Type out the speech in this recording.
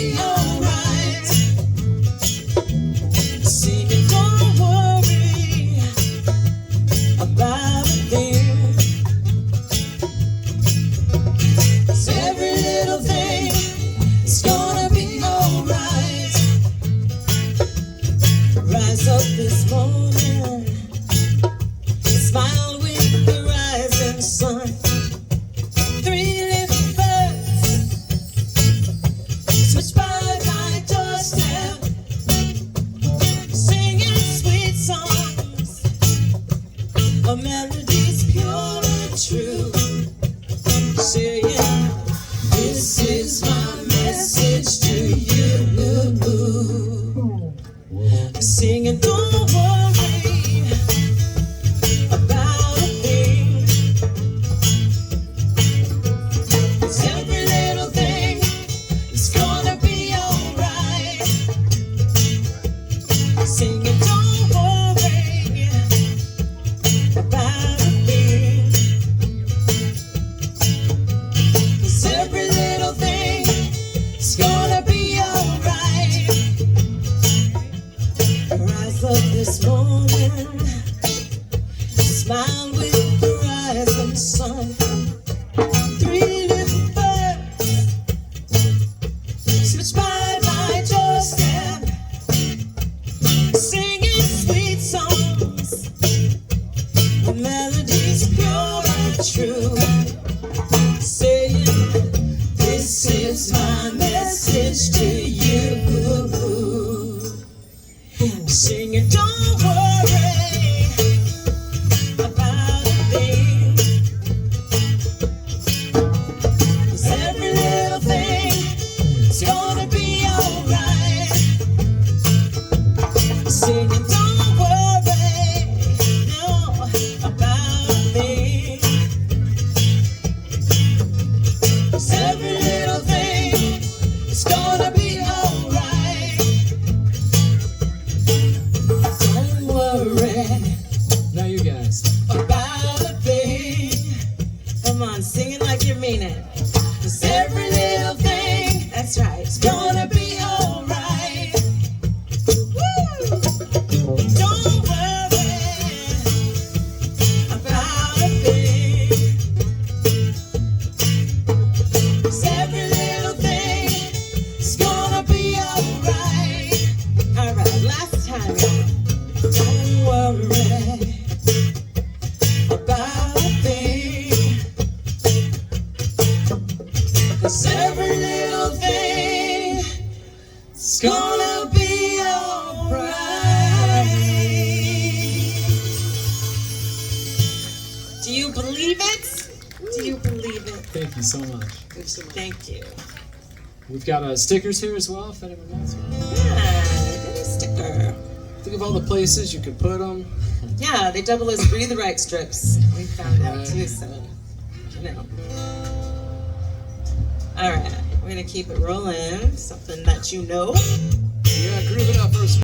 be alright. Singing, don't worry about a thing. 'Cause every little thing is gonna be alright. Rise up this morning, smile with the rising sun. Three little birds switch by my doorstep, singing sweet songs, a melody's pure and true, saying, this is my message to you. Singing, don't worry about a thing. 'Cause every little thing is gonna be alright. Singing, don't worry about a thing. 'Cause every little thing is gonna be alright. Rise up this morning, smile with the rising sun. Three little birds switch by my doorstep, singing sweet songs, the melody's pure and true, saying, this is my message to you. Singing, don't worry about a thing. 'Cause every little thing is gonna be alright. Singing, don't worry, no, about a thing. 'Cause every little thing is gonna be alright. Don't worry Now you guys. about a thing. Come on, sing it like you mean it. 'Cause every little thing, that's right, it's gonna be alright. Woo! Don't worry about a thing. 'Cause every little thing is gonna be alright. Alright, last time, y'all. Don't worry about a thing. 'Cause every little thing is gonna be alright. Do you believe it? Do you believe it? Thank you so much. Thank you. We've got stickers here as well, if anyone wants one. Yeah, get a sticker. Think of all the places you could put them. Yeah, they double as breathe right strips. We found out too, so you know. All right, we're gonna keep it rolling. Something that you know. Yeah, groove it up first.